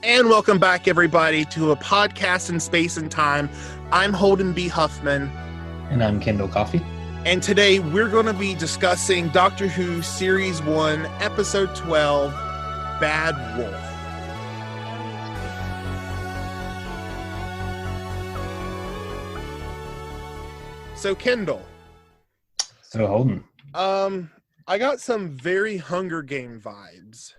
And welcome back, everybody, to a podcast in space and time. I'm Holden B. Huffman. And I'm Kendal Coffee. And today we're going to be discussing Doctor Who Series 1, Episode 12, Bad Wolf. So, Kendal. So, Holden. I got some very Hunger Game vibes.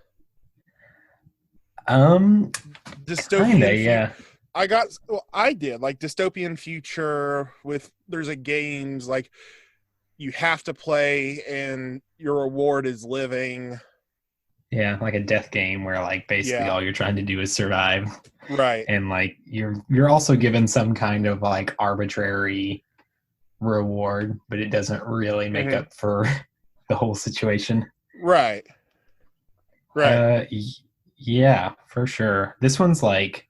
Dystopian. Kinda, yeah. I did like dystopian future with there's a games like you have to play and your reward is living. Yeah, like a death game where like basically all you're trying to do is survive. Right. And like you're also given some kind of like arbitrary reward, but it doesn't really make up for the whole situation. Right. Yeah, for sure. This one's like,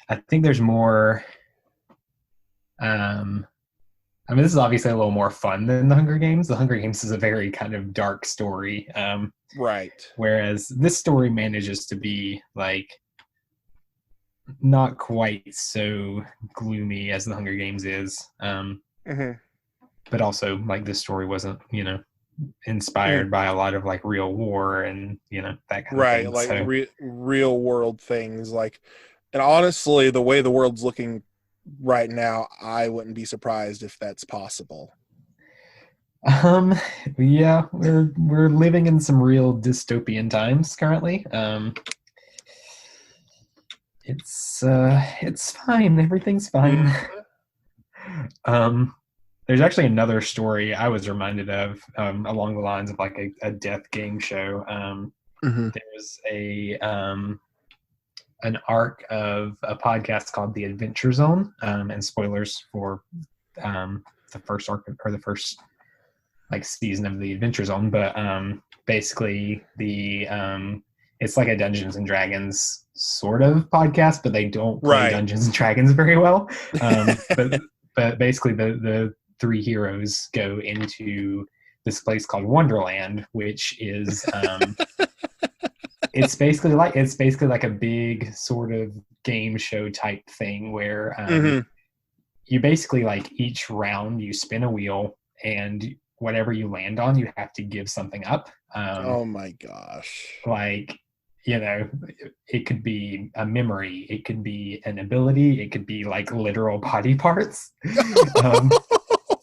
I think there's more, this is obviously a little more fun than The Hunger Games. The Hunger Games is a very kind of dark story. Right. Whereas this story manages to be like, not quite so gloomy as The Hunger Games is. But also like this story wasn't, inspired by a lot of like real war and that kind of thing. Like so, real world things and honestly the way the world's looking right now, I wouldn't be surprised if that's possible. Yeah, we're living in some real dystopian times currently. It's fine, everything's fine. There's actually another story I was reminded of along the lines of like a death game show. There's an arc of a podcast called The Adventure Zone, and spoilers for the first arc or the first like season of The Adventure Zone, but basically it's like a Dungeons and Dragons sort of podcast, but they don't play Dungeons and Dragons very well. But basically the three heroes go into this place called Wonderland, which is it's basically like a big sort of game show type thing where you basically like each round you spin a wheel and whatever you land on you have to give something up. Oh my gosh. Like, it could be a memory, it could be an ability, it could be like literal body parts.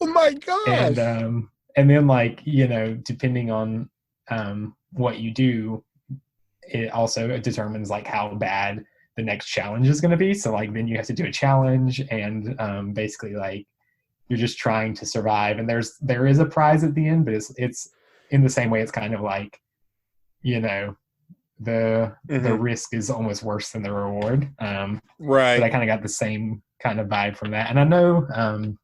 Oh my gosh. And then like, depending on what you do, it also determines like how bad the next challenge is going to be. So like then you have to do a challenge and basically like you're just trying to survive, and there is a prize at the end, but it's in the same way it's kind of like the risk is almost worse than the reward. But I kind of got the same kind of vibe from that. And I know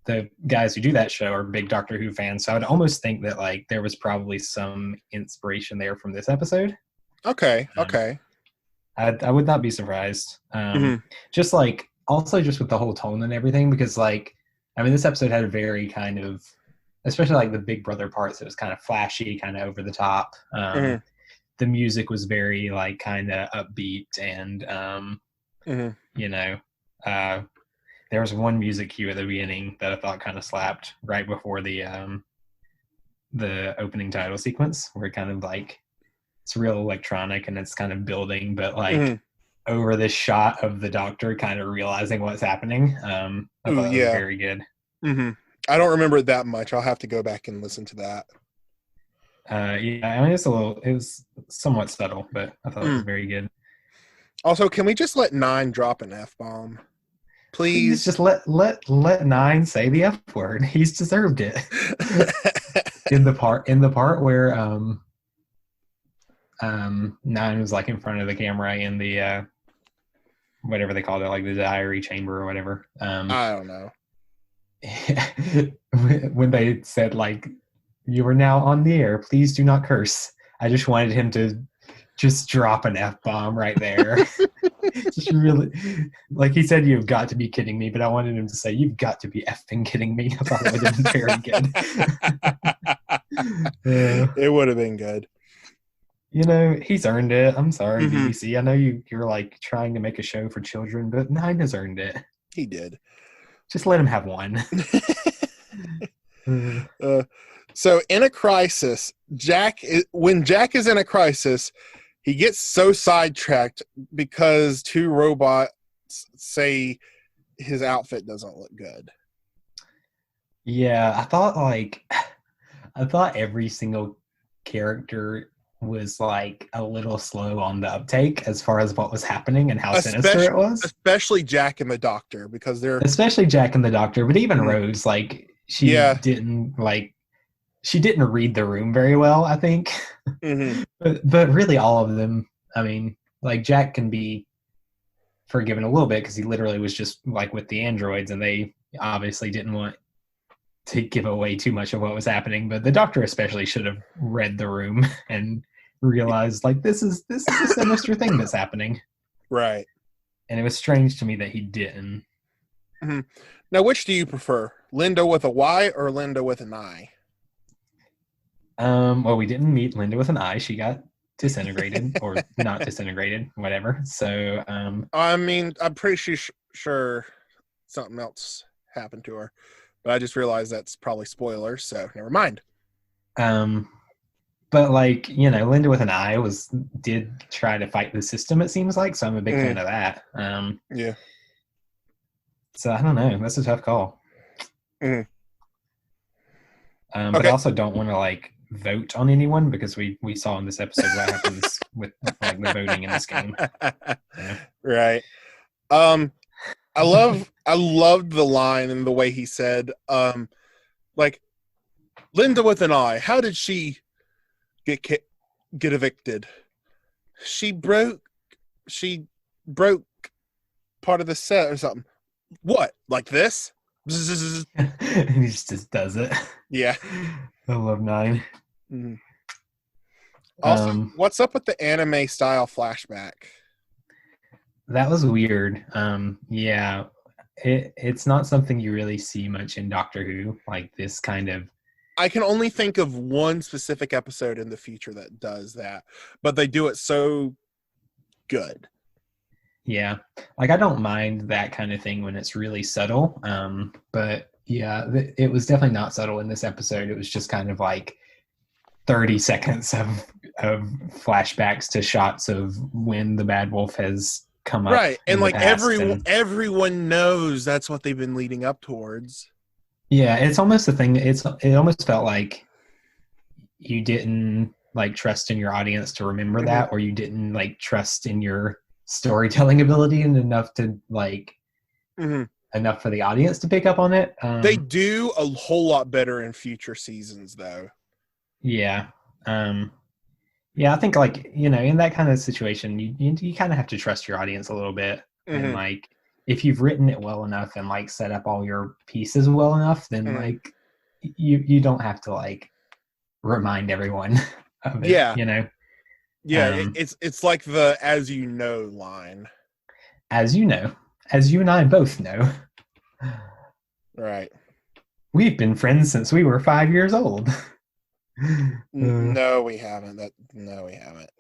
the guys who do that show are big Doctor Who fans, so I would almost think that like there was probably some inspiration there from this episode. Okay. I would not be surprised. Just like also just with the whole tone and everything, because like this episode had a very kind of, especially like the Big Brother parts, it was kind of flashy, kind of over the top. The music was very like kind of upbeat and there was one music cue at the beginning that I thought kind of slapped right before the opening title sequence, where it kind of like it's real electronic and it's kind of building, but like over this shot of the Doctor kind of realizing what's happening. I thought it was very good. I don't remember it that much. I'll have to go back and listen to that. It was somewhat subtle, but I thought it was very good. Also, can we just let 9 drop an F-bomb? Please just let 9 say the F word. He's deserved it. in the part where 9 was like in front of the camera in the whatever they called it, like the diary chamber or whatever. I don't know. When they said like, "You are now on the air, please do not curse," I just wanted him to just drop an F-bomb right there. Just really, like he said, "You've got to be kidding me," but I wanted him to say, "You've got to be effing kidding me." I thought that would have been very good. It would have been good. He's earned it. I'm sorry, Hmm. BBC. I know you're like trying to make a show for children, but Nine has earned it. He did. Just let him have one. Uh, uh, so in a crisis, when Jack is in a crisis, he gets so sidetracked because two robots say his outfit doesn't look good. yeah, I thought every single character was like a little slow on the uptake as far as what was happening and how sinister it was. Especially Jack and the Doctor, because they're Especially Jack and the Doctor, but even mm, Rose, like yeah. she didn't read the room very well, I think. Hmm. But really all of them, I mean, like Jack can be forgiven a little bit because he literally was just like with the androids and they obviously didn't want to give away too much of what was happening, but the Doctor especially should have read the room and realized like this is a sinister thing that's happening. Right. And it was strange to me that he didn't. Hmm. Now, which do you prefer, Linda with a Y or Linda with an I? Well, we didn't meet Linda with an I. She got disintegrated or not disintegrated, whatever. So, I mean, I'm pretty sure something else happened to her, but I just realized that's probably spoilers, so never mind. um, but like Linda with an I did try to fight the system. It seems like so. I'm a big fan of that. Yeah. So I don't know. That's a tough call. Mm. But I also don't want to like vote on anyone because we saw in this episode what happens with like the voting in this game. Yeah. Right. I loved the line and the way he said, like Linda with an I. How did she get evicted? She broke part of the set or something. What? Like this? And he just does it. Yeah. I love Nine. Mm-hmm. Also, what's up with the anime style flashback? That was weird. Yeah, it's not something you really see much in Doctor Who, like this kind of. I can only think of one specific episode in the future that does that, but they do it so good. Yeah, like I don't mind that kind of thing when it's really subtle. But yeah, it was definitely not subtle in this episode. It was just kind of like 30 seconds of flashbacks to shots of when the bad wolf has come up. Right. And like and everyone knows that's what they've been leading up towards. yeah, it's almost a thing. It almost felt like you didn't like trust in your audience to remember Mm-hmm. that, or you didn't like trust in your storytelling ability and enough to like Mm-hmm. enough for the audience to pick up on it. They do a whole lot better in future seasons, though. Yeah. Yeah, I think like, in that kind of situation, you kind of have to trust your audience a little bit. Mm-hmm. And like, if you've written it well enough and like set up all your pieces well enough, then Mm-hmm. like you don't have to like remind everyone of it. Yeah. Yeah. It's like the "as you know" line. As you and I both know, Right. we've been friends since we were 5 years old. No, we haven't. No, we haven't.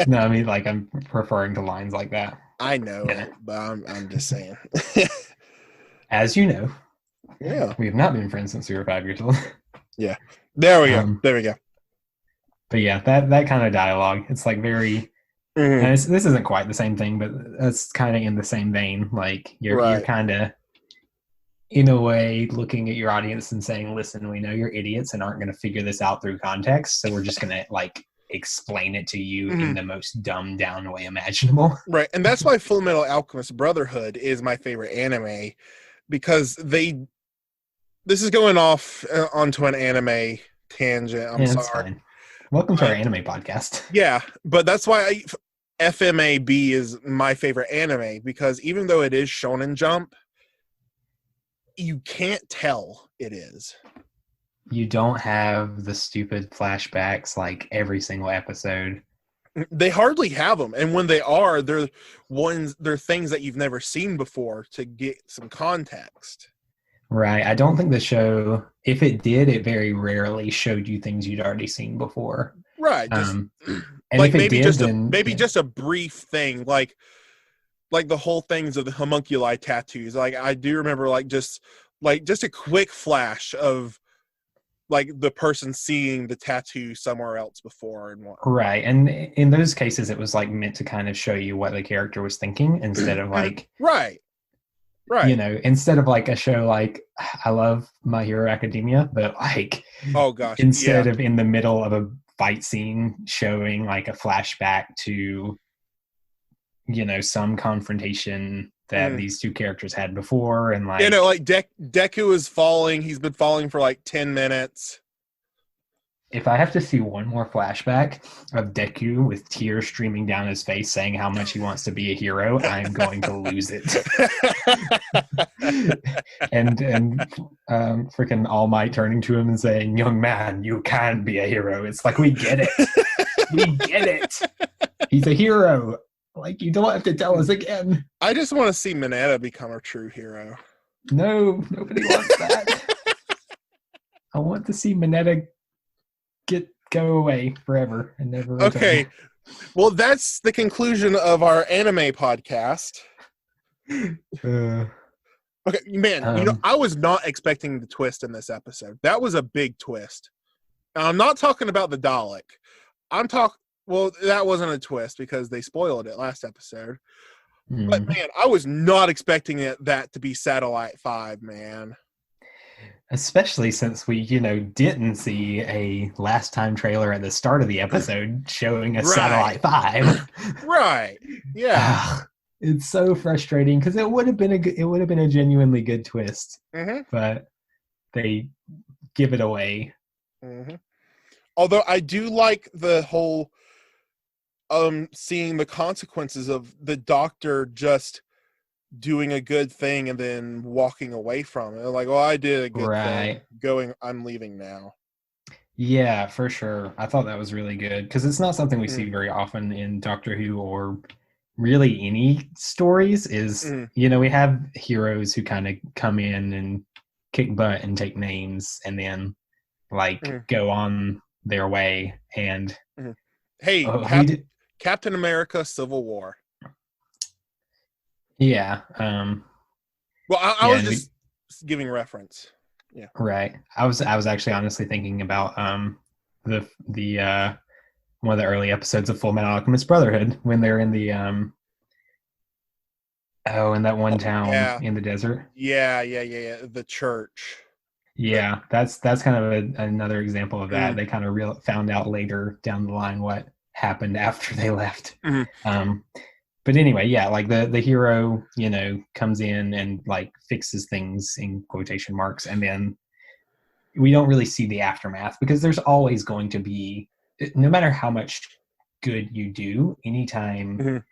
No, I mean, like I'm referring to lines like that. I know, Yeah. but I'm just saying. As you know, Yeah. we have not been friends since we were 5 years old. Yeah. There we go. There we go. But yeah, that kind of dialogue, it's like very. Mm-hmm. And this isn't quite the same thing, but it's kind of in the same vein. Like you're kind of, in a way, looking at your audience and saying, "Listen, we know you're idiots and aren't going to figure this out through context, so we're just going to like explain it to you in the most dumbed down way imaginable." Right, and that's why Fullmetal Alchemist Brotherhood is my favorite anime, because this is going off onto an anime tangent. I'm sorry. Fine. Welcome to our anime podcast. Yeah, but that's why FMAB is my favorite anime, because even though it is Shonen Jump, you can't tell it is. You don't have the stupid flashbacks like every single episode. They hardly have them, and when they are, they're things that you've never seen before to get some context. Right. I don't think the show, if it did, it very rarely showed you things you'd already seen before. Right. Just And like if it did, then maybe just a brief thing, like the whole things of the homunculi tattoos. Like I do remember just a quick flash of like the person seeing the tattoo somewhere else before and what. right. And in those cases, it was like meant to kind of show you what the character was thinking instead of like, right. Instead of like a show like I love My Hero Academia, but like, oh gosh, instead of in the middle of a fight scene showing like a flashback to, some confrontation that these two characters had before, and like, like Deku is falling. He's been falling for like 10 minutes. If I have to see one more flashback of Deku with tears streaming down his face saying how much he wants to be a hero, I'm going to lose it. and freaking All Might turning to him and saying, "Young man, you can be a hero." It's like, we get it. We get it. He's a hero. Like, you don't have to tell us again. I just want to see Mineta become a true hero. No, nobody wants that. I want to see Mineta go away forever and never return. Okay, well, that's the conclusion of our anime podcast. Okay, man, I was not expecting the twist in this episode. That was a big twist. Now, I'm not talking about the Dalek. Well, that wasn't a twist because they spoiled it last episode. But man, I was not expecting that to be Satellite 5, man. Especially since we, didn't see a last time trailer at the start of the episode showing a Satellite 5. Right. Yeah. It's so frustrating because it would have been a genuinely good twist, but they give it away. Although I do like the whole seeing the consequences of the Doctor just doing a good thing and then walking away from it. Like, well, I did a good thing. I'm leaving now. Yeah, for sure. I thought that was really good because it's not something we see very often in Doctor Who or really any stories is, we have heroes who kind of come in and kick butt and take names and then like go on their way. And hey, Captain America Civil War. Yeah. Well, I was just giving reference. Yeah. Right. I was actually honestly thinking about the one of the early episodes of Full Metal Alchemist Brotherhood when they're in the in that one town in the desert. Yeah. The church. Yeah, that's kind of another example of that. They kind of found out later down the line what happened after they left. But anyway, yeah, like the hero, comes in and like fixes things in quotation marks, and then we don't really see the aftermath because there's always going to be, no matter how much good you do, anytime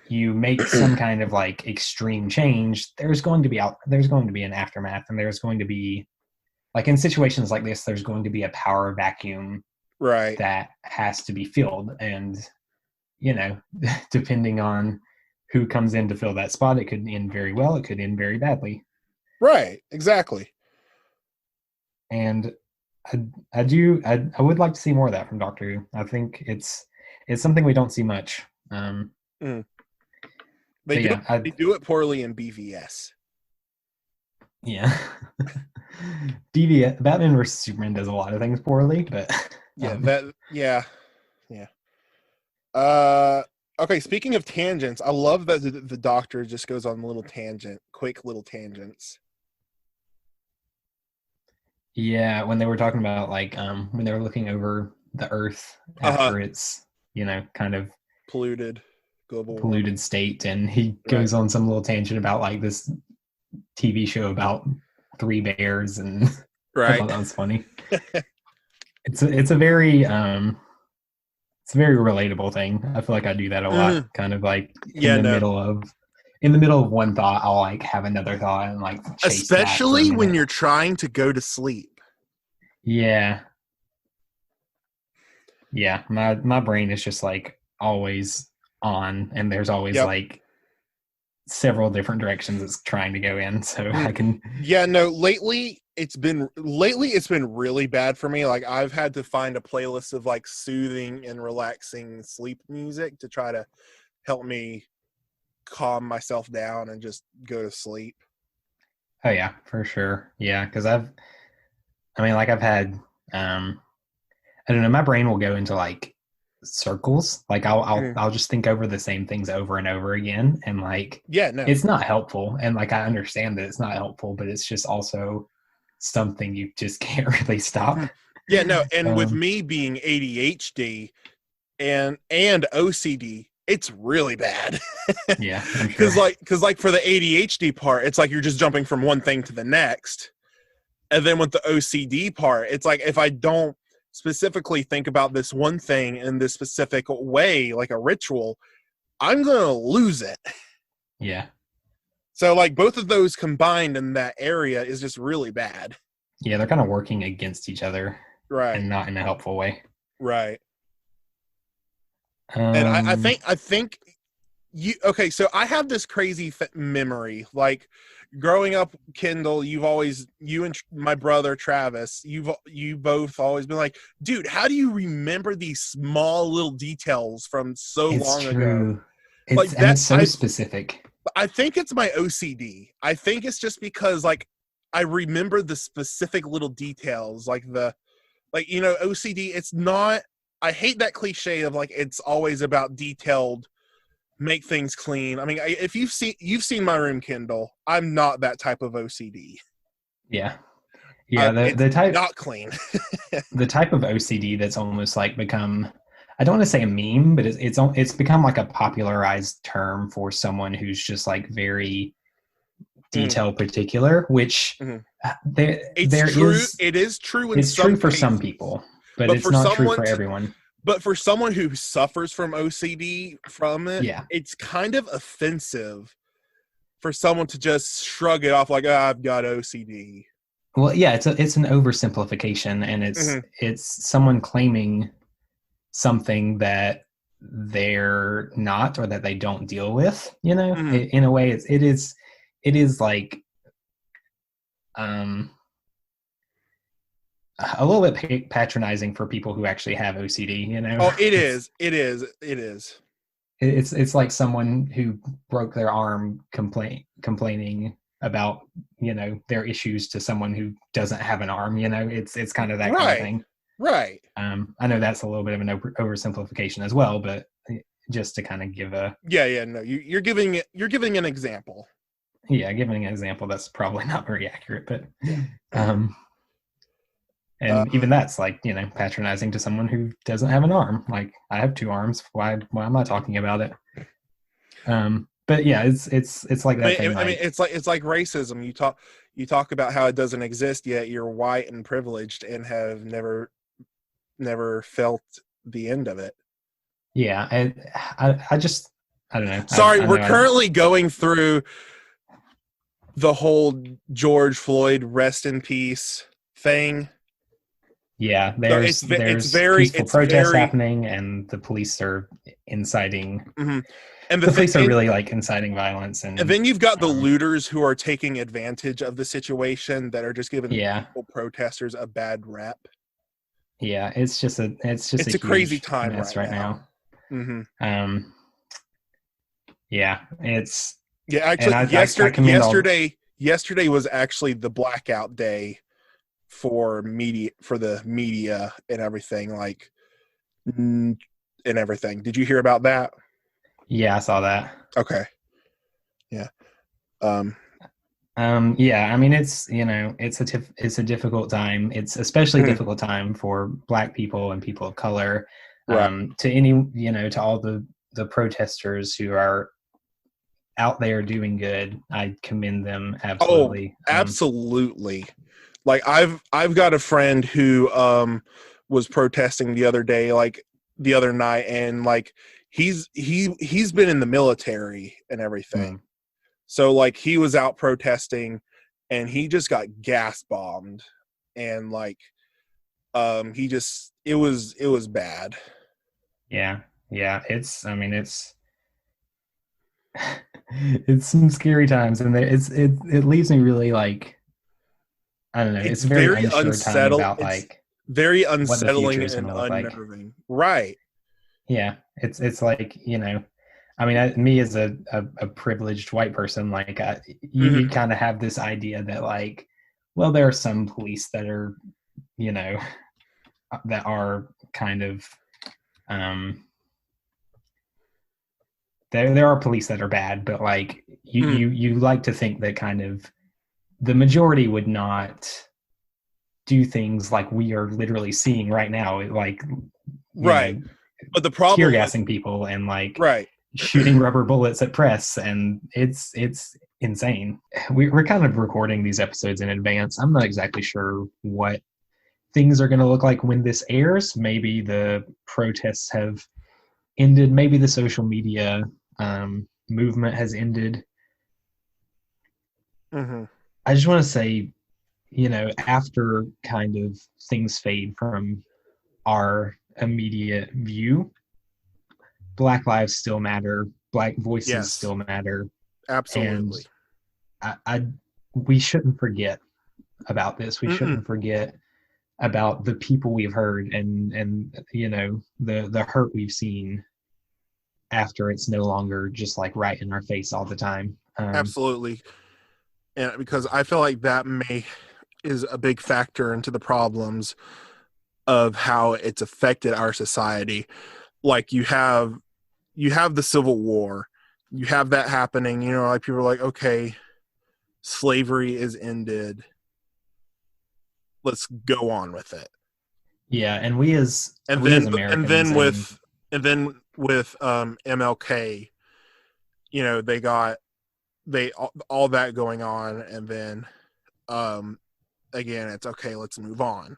you make some kind of like extreme change, there's going to be an aftermath, and there's going to be, like in situations like this, there's going to be a power vacuum that has to be filled, and depending on who comes in to fill that spot, it could end very well, it could end very badly. Right, exactly. And I would like to see more of that from Doctor Who. I think it's something we don't see much. They do it poorly in BVS. Yeah. BVS, Batman vs Superman, does a lot of things poorly, but yeah. Okay, speaking of tangents, I love that the Doctor just goes on quick little tangents. Yeah, when they were talking about like when they were looking over the Earth after it's kind of polluted state, and he goes on some little tangent about like this TV show about 3 bears, and I thought that was funny. It's a very relatable thing. I feel like I do that a lot, kind of like in the middle of one thought, I'll like have another thought and like chase especially when you're trying to go to sleep. Yeah. My brain is just like always on, and there's always like several different directions it's trying to go in. So Mm. I can. Yeah, no, lately it's been really bad for me. Like I've had to find a playlist of like soothing and relaxing sleep music to try to help me calm myself down and just go to sleep. Oh yeah, for sure. Yeah, because I've had, um, I don't know, my brain will go into like circles. Like Mm. I'll just think over the same things over and over again, and like Yeah, no. it's not helpful. And like I understand that it's not helpful, but it's just also something you just can't really stop. Mhm. Yeah, no, and with Um, me being ADHD and OCD, it's really bad. yeah, I'm sure. Cuz like for the ADHD part, it's like you're just jumping from one thing to the next. And then with the OCD part, it's like if I don't specifically think about this one thing in this specific way, like a ritual, I'm going to lose it. Yeah, So like both of those combined in that area is just really bad. yeah, they're kind of working against each other, Right. and not in a helpful way. Right. And I Um, think I think you okay, so I have this crazy memory. Like growing up, Kendall, you and my brother Travis, you both always been like, dude, how do you remember these small little details from so it's long ago? true. Like It's so specific. I think it's my OCD. I think it's just because like I remember the specific little details, like OCD. It's not. I hate that cliche of like it's always about detailed, make things clean. I mean, if you've seen my room, Kindle, I'm not that type of OCD. Yeah, yeah. It's not clean. The type of OCD that's almost like become, I don't want to say a meme, but it's become like a popularized term for someone who's just like very Mm, detail particular, which mhm. It's there true. is, It is true in it's true some for some cases, people, but but it's for not true someone for to everyone. but for someone who suffers from OCD from it, Yeah. it's kind of offensive for someone to just shrug it off like, I've got OCD. Well, yeah, it's an oversimplification, and Hmm. it's someone claiming something that they're not, or that they don't deal with. Hmm. In a way, it is like, um a little bit patronizing for people who actually have OCD. Oh, it It's is. It is. It is. it's like someone who broke their arm complaining about their issues to someone who doesn't have an arm. It's kind of that kind of Right. thing. Right. I know that's a little bit of an oversimplification as well, but just to kind of give a Yeah. Yeah. No, you're giving an example. yeah, giving an example that's probably not very accurate, but Yeah. um and Um. even that's like patronizing to someone who doesn't have an arm. Like, I have two arms, why am I talking about it? But yeah, it's like I that mean, thing, I mean, like, it's like racism. You talk about how it doesn't exist, yet you're white and privileged and have never felt the end of it. yeah. I just, I don't know. Sorry, I we're know currently going through the whole George Floyd rest in peace thing. yeah, So it's there's very peaceful it's protests very happening, and the police are inciting mhm. and the the thing police are really like inciting violence. and And then you've got the um looters who are taking advantage of the situation that are just giving yeah, peaceful protesters a bad rep. yeah, it's just a It's a crazy huge time mess right right now. now. Hmm. um yeah, it's Yeah, and actually, I commend all. yesterday was actually the blackout day for the media and everything, like and everything. Did you hear about that? Yeah, I saw that. Okay. Yeah. Um. Yeah, I mean, it's a difficult time. It's especially Mhm. difficult time for Black people and people of color. Right. To all the protesters who are out there doing good, I commend them Oh, absolutely. absolutely. Like I've got a friend who was protesting the other night, and like he's been in the military and everything. Mm, So like he was out protesting and he just got gas bombed, and like he just it was bad. yeah, yeah. I mean, it's It's some scary times, and it leaves me really like, I don't know. It's It's a very very unsure time unsettled. about It's like very what the future unsettling is going and to look like. unnerving. Right. Yeah, it's like, I mean, me as a privileged white person, like you Mhm. kind of have this idea that like, well, there are some police that are, you know, that are kind of, um, there are police that are bad, but like Mhm. you like to think that kind of the majority would not do things like we are literally seeing right now, like, you Right. know, But the tear problem with gassing people and like right. shooting rubber bullets at press, and it's insane. We're kind of recording these episodes in advance. I'm not exactly sure what things are going to look like when this airs. Maybe the protests have ended. Maybe the social media movement has ended. Mhm. I just want to say, after kind of things fade from our immediate view, Black lives still matter, Black voices Yes. still matter, and Absolutely. I we shouldn't forget about this. We Mm-mm. shouldn't forget about the people we've heard, and the hurt we've seen after it's no longer just like right in our face all the time. Absolutely. And because I feel like that may is a big factor into the problems of how it's affected our society. Like you have the Civil War, you have that happening. Like people are like, okay, slavery is ended. Let's go on with it. Yeah, and we as And we as then and Americans, then and with and then with MLK, they got they all that going on, and then um again it's okay, let's move on.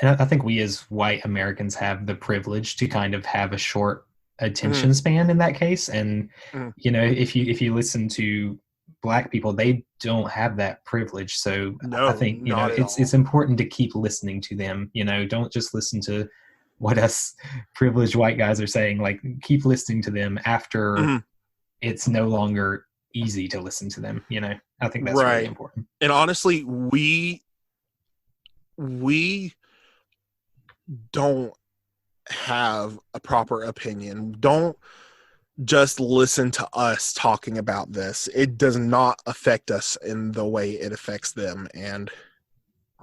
I think we as white Americans have the privilege to kind of have a short Mm-hmm. attention span in that case. And Mm-hmm. if you listen to Black people, they don't have that privilege. So I No, think not at it's all. important to keep listening to them. Don't just listen to what us privileged white guys are saying. Like, keep listening to them after Mm-hmm. it's no longer easy to listen to them. I think that's really Right. important. And honestly, we don't have a proper opinion. Don't just listen to us talking about this. It does not affect us in the way it affects them. And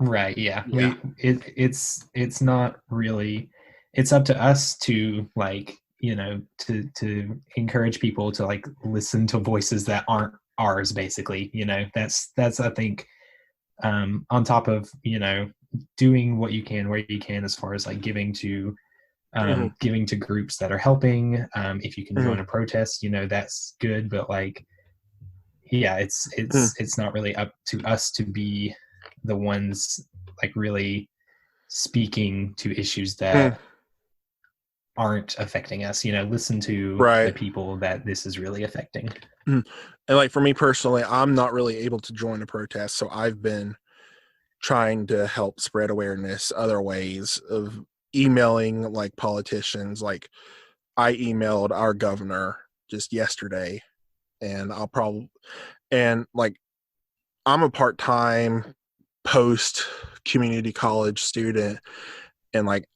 Right. Yeah. yeah. It's not really. It's up to us to like to encourage people to like listen to voices that aren't ours. Basically, that's I think, on top of doing what you can where you can as far as like Mm-hmm. giving to groups that are helping. If you can Mm-hmm. join a protest, that's good. But like, yeah, it's not really up to us to be the ones like really speaking to issues Mm-hmm. that aren't affecting us. Listen to the Right. people that this is really affecting. Mm-hmm. And like for me personally, I'm not really able to join a protest, so I've been trying to help spread awareness other ways of emailing like politicians. Like I emailed our governor just yesterday, and I'll probably and like I'm a part-time post community college student, and like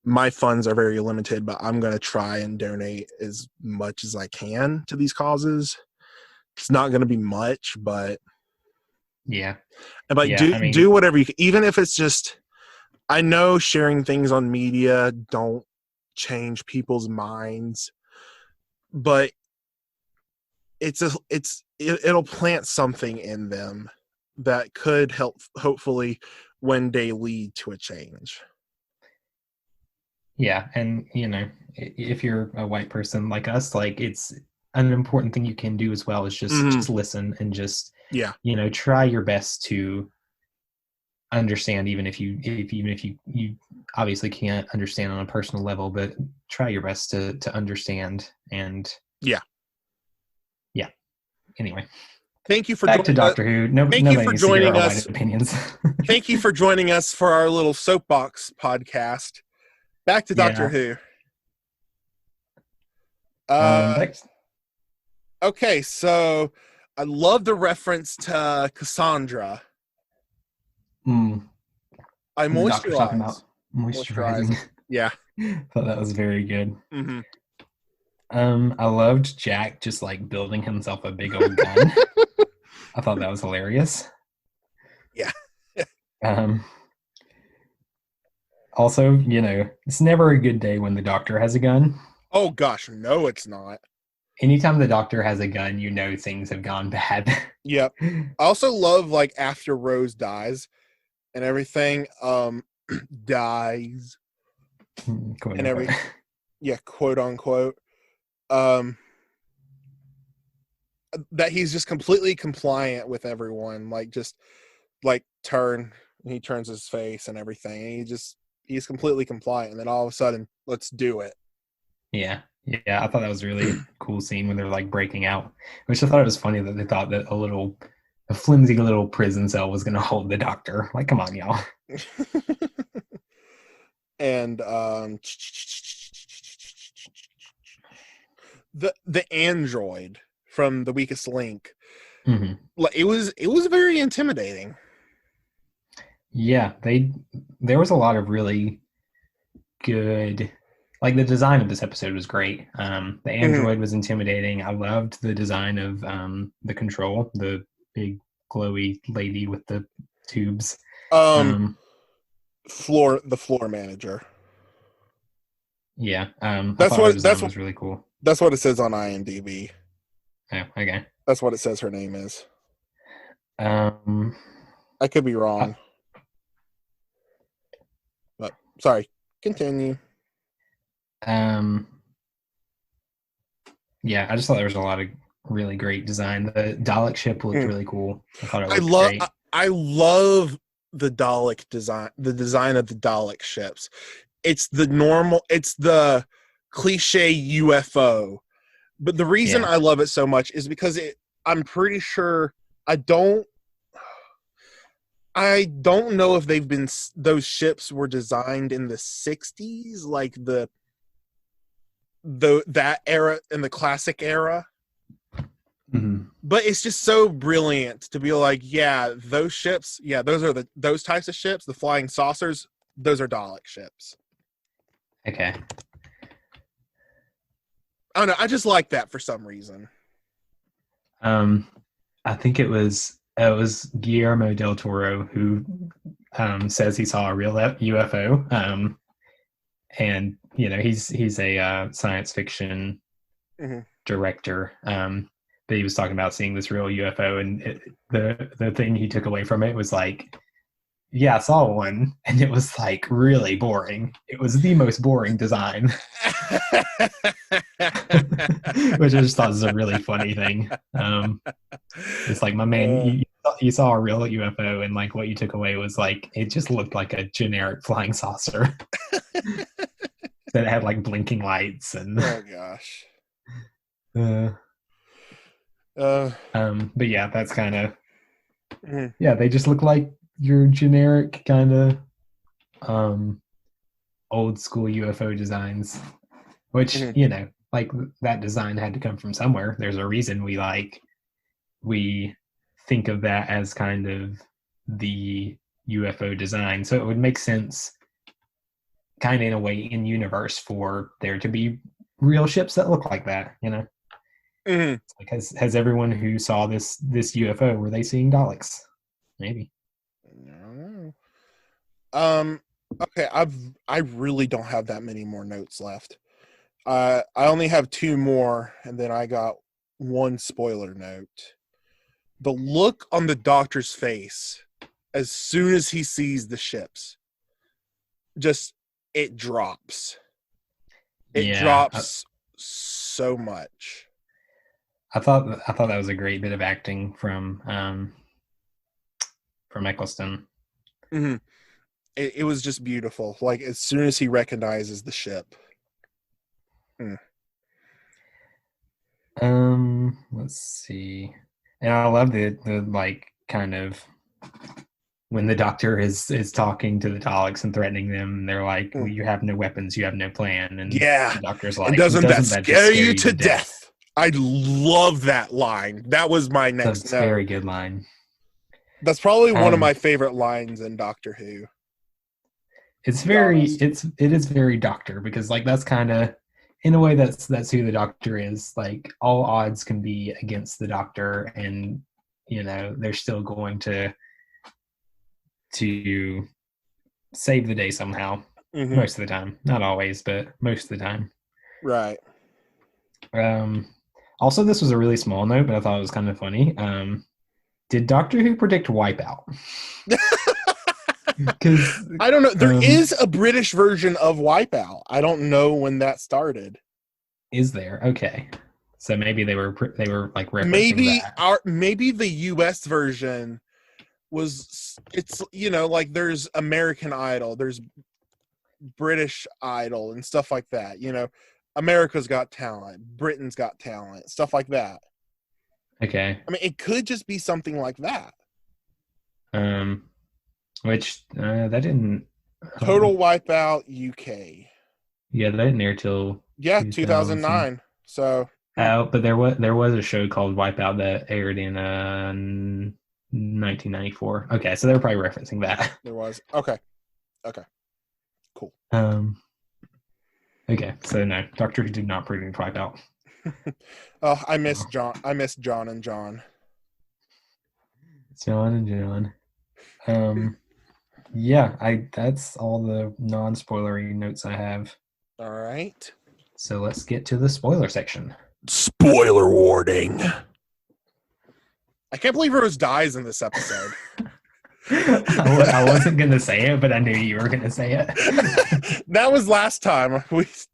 my funds are very limited, but I'm going to try and donate as much as I can to these causes. It's not going to be much, but Yeah. like Yeah. do whatever you can, even if it's just, I know sharing things on media don't change people's minds, but it'll plant something in them that could help hopefully one day lead to a change. Yeah. And if you're a white person like us, like, it's an important thing you can do as well is just Mm-hmm. listen and just Yeah. try your best to understand, even if you obviously can't understand on a personal level, but try your best to understand. And Yeah. yeah, anyway, Thank you for back to joining us. Doctor Who. Thank you Nobody for needs to hear joining our white us. opinions. Thank you for joining us for our little soapbox podcast. Back to Doctor Yeah. Who. Uh, Back Okay, so I love the reference to Cassandra. Mm. I The doctor's talking moisturize. about moisturizing. Moisturizing. Yeah. Thought that was very good. Hmm. I loved Jack just like building himself a big old gun. I thought that was hilarious. Yeah. Um, Also, it's never a good day when the doctor has a gun. Oh gosh, no, it's not. Anytime the doctor has a gun, things have gone bad. Yep. I also love like after Rose dies and everything, dies Quote and unquote. yeah, quote unquote. Um, that he's just completely compliant with everyone, like just like he turns his face and everything, and he's completely compliant, and then all of a sudden, let's do it. Yeah. Yeah, I thought that was a really cool scene when they're like breaking out, which I thought it was funny that they thought that a flimsy little prison cell was going to hold the doctor. Like, come on, y'all. And the android from The Weakest Link, Mm-hmm. it was very intimidating. Yeah, there was a lot of really good, like the design of this episode was great. The android was intimidating. I loved the design of the control, the big glowy lady with the tubes. Um, The floor manager. yeah, I That's thought her what design was really cool. that's what it says on IMDb. Oh, okay. That's what it says her name is. Um, I could be I, wrong, but sorry. Continue. um, yeah, I just thought there was a lot of really great design. The Dalek ship looked really cool. I thought it looked great. I love the Dalek design. The design of the Dalek ships. It's the cliche UFO. But the reason Yeah. I love it so much is because I'm pretty sure I don't know if those ships were designed in the 60s, like that era, in the classic era. Mm-hmm. But it's just so brilliant to be like, yeah, those ships, yeah, those types of ships, the flying saucers, those are Dalek ships. Okay. I don't know, I just like that for some reason. I think it was Guillermo del Toro who says he saw a real UFO. And he's a science fiction Mm-hmm. director. But he was talking about seeing this real UFO, and the thing he took away from it was like, yeah, I saw one, and it was like really boring. It was the most boring design, which I just thought was a really funny thing. It's like, my man, you saw a real UFO, and like what you took away was like it just looked like a generic flying saucer that had like blinking lights and. Oh gosh. But yeah, that's kind of mm-hmm. Yeah. They just look like your generic kind of old school UFO designs, which Mm-hmm. like that design had to come from somewhere. There's a reason we think of that as kind of the UFO design, so it would make sense kind of in a way in universe for there to be real ships that look like that. Mm-hmm. Like, has everyone who saw this UFO, were they seeing Daleks? Maybe. I don't know. Okay, I really don't have that many more notes left. I only have two more, and then I got one spoiler note. The look on the doctor's face as soon as he sees the ships, just it drops. It drops so much. I thought that was a great bit of acting from Eccleston. Mm-hmm. It was just beautiful. Like as soon as he recognizes the ship. Let's see. And I love the like kind of when the doctor is talking to the Daleks and threatening them, they're like, well, you have no weapons, you have no plan. And yeah, the doctor's like, and doesn't that scare you to death? I love that line. That was my next That's a very good line. That's probably one of my favorite lines in Doctor Who. It is very Doctor, because like that's kind of, in a way, that's who the Doctor is. Like all odds can be against the Doctor, and they're still going to save the day somehow. Most of the time, not always, but most of the time. Right. Also, this was a really small note, but I thought it was kind of funny. Did Doctor Who predict Wipeout? Because I don't know. There is a British version of Wipeout. I don't know when that started. Is there? Okay, so maybe they were like referencing that. Maybe the U.S. version was. It's like there's American Idol, there's British Idol, and stuff like that. America's Got Talent, Britain's Got Talent, stuff like that. Okay. I mean, it could just be something like that. Which that didn't. Total Wipeout UK. Yeah, that didn't air till 2009. So. But there was a show called Wipeout that aired in 1994. Okay, so they were probably referencing that. There was. Okay. Cool. Okay, so no, Doctor Who did not predict Wipeout. Oh, I miss John. I miss John and John. John and John. Yeah, that's all the non-spoilery notes I have. All right. So let's get to the spoiler section. Spoiler warning. I can't believe Rose dies in this episode. I wasn't going to say it, but I knew you were going to say it. That was last time.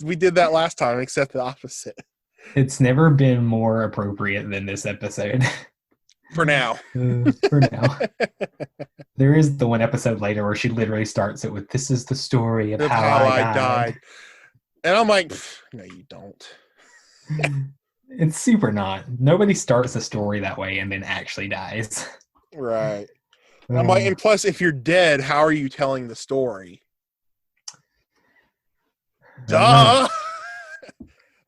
We did that last time, except the opposite. It's never been more appropriate than this episode. For now. For now. There is the one episode later where she literally starts it with, "This is the story of how I died." And I'm like, no, you don't. It's super not. Nobody starts a story that way and then actually dies. Right. I'm like, and plus, if you're dead, how are you telling the story? Duh!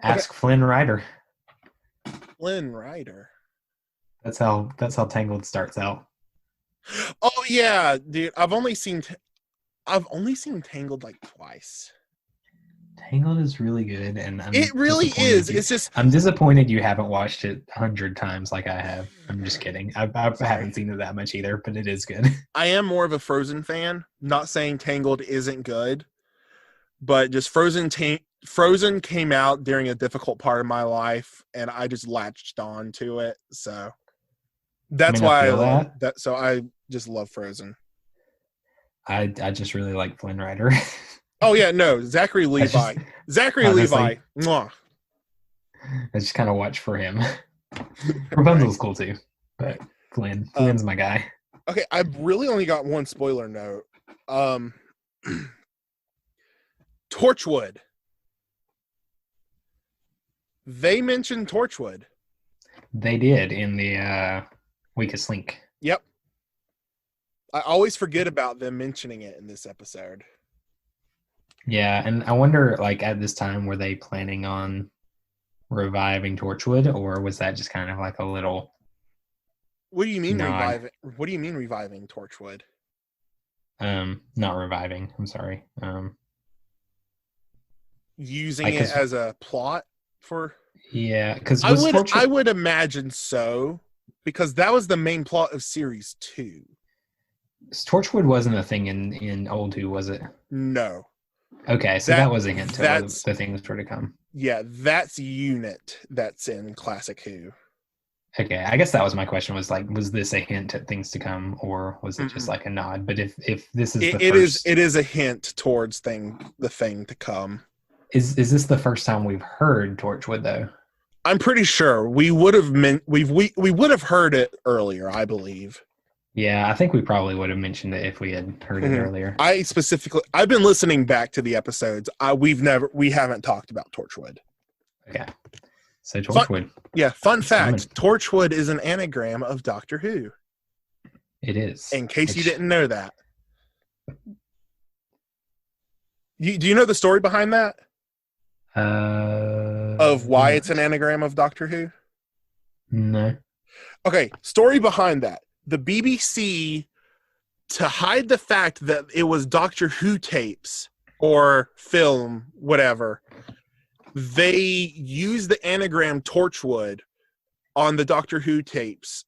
Ask Flynn Rider. Flynn Rider. That's how Tangled starts out. Oh yeah, dude. I've only seen Tangled like twice. Tangled is really good, and it really is. It's just I'm disappointed you haven't watched it 100 times like I have. I'm just kidding. I haven't seen it that much either, but it is good. I am more of a Frozen fan. Not saying Tangled isn't good, but just Frozen came out during a difficult part of my life, and I just latched on to it. So that's why I love that. So I just love Frozen. I just really like Flynn Rider. Oh yeah, no, Zachary Levi. Mwah. I just kind of watch for him. Rapunzel's cool too, but Flynn's my guy. Okay, I've really only got one spoiler note. Torchwood. They mentioned Torchwood. They did in the Weakest Link. Yep. I always forget about them mentioning it in this episode. Yeah, and I wonder, like, at this time, were they planning on reviving Torchwood, or was that just kind of like a little... What do you mean reviving? What do you mean reviving Torchwood? Not reviving. I'm sorry. Using it as a plot for... Yeah, because I would imagine so, because that was the main plot of series 2. Torchwood wasn't a thing in Old Who, was it? No. Okay, so that was a hint to the things were to come. Yeah, that's Unit that's in Classic Who. Okay, I guess that was my question, was this a hint at things to come, or was it just like a nod? But if this is it is a hint towards the thing to come. Is this the first time we've heard Torchwood though? I'm pretty sure we would have heard it earlier, I believe. Yeah, I think we probably would have mentioned it if we had heard it earlier. I've been listening back to the episodes. We haven't talked about Torchwood. Okay. So Torchwood. Fun fact, Torchwood is an anagram of Doctor Who. It is. In case you didn't know that. Do you know the story behind that? of why it's an anagram of Doctor Who? No. Okay, story behind that. The BBC, to hide the fact that it was Doctor Who tapes or film, whatever, they used the anagram Torchwood on the Doctor Who tapes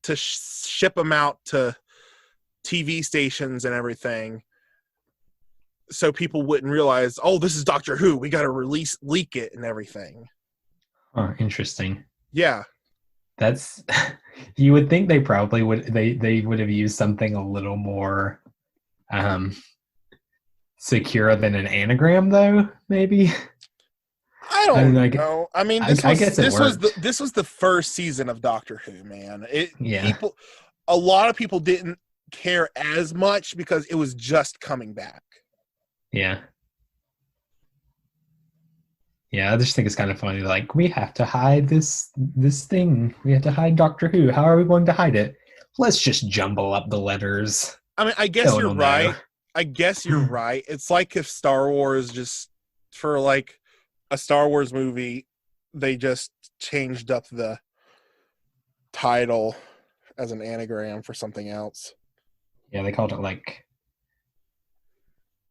to ship them out to TV stations and everything, so people wouldn't realize, oh, this is Doctor Who. We got to leak it and everything. Oh, interesting. Yeah. That's, you would think they probably would, they would have used something a little more secure than an anagram, though, maybe. I don't know. I mean, this was the first season of Doctor Who, man. A lot of people didn't care as much because it was just coming back. Yeah. Yeah, I just think it's kind of funny. Like, we have to hide this thing. We have to hide Doctor Who. How are we going to hide it? Let's just jumble up the letters. I mean, I guess you're right. I guess you're right. It's like if Star Wars just, for like a Star Wars movie, they just changed up the title as an anagram for something else. Yeah, they called it like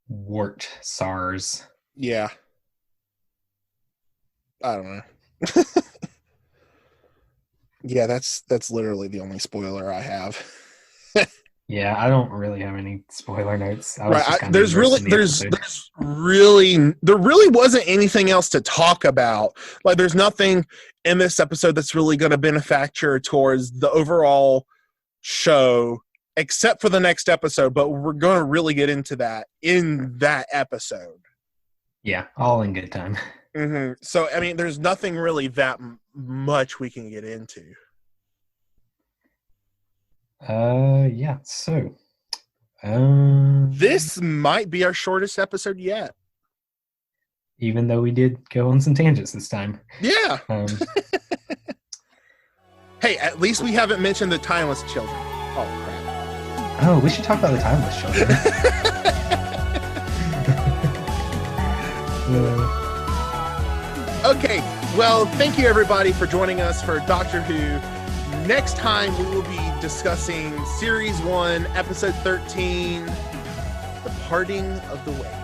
Wart SARS. Yeah. I don't know. Yeah, that's literally the only spoiler I have. Yeah, I don't really have any spoiler notes. There really wasn't anything else to talk about. Like, there's nothing in this episode that's really going to benefactor towards the overall show, except for the next episode. But we're going to really get into that in that episode. Yeah, all in good time. Mm-hmm. So, I mean, there's nothing really that much we can get into. Yeah, so this might be our shortest episode yet. Even though we did go on some tangents this time. Yeah. Hey, at least we haven't mentioned the Timeless Children. Oh, crap. Oh, we should talk about the Timeless Children. Okay, well, thank you everybody for joining us for Doctor Who. Next time we will be discussing Series 1, Episode 13, The Parting of the Ways.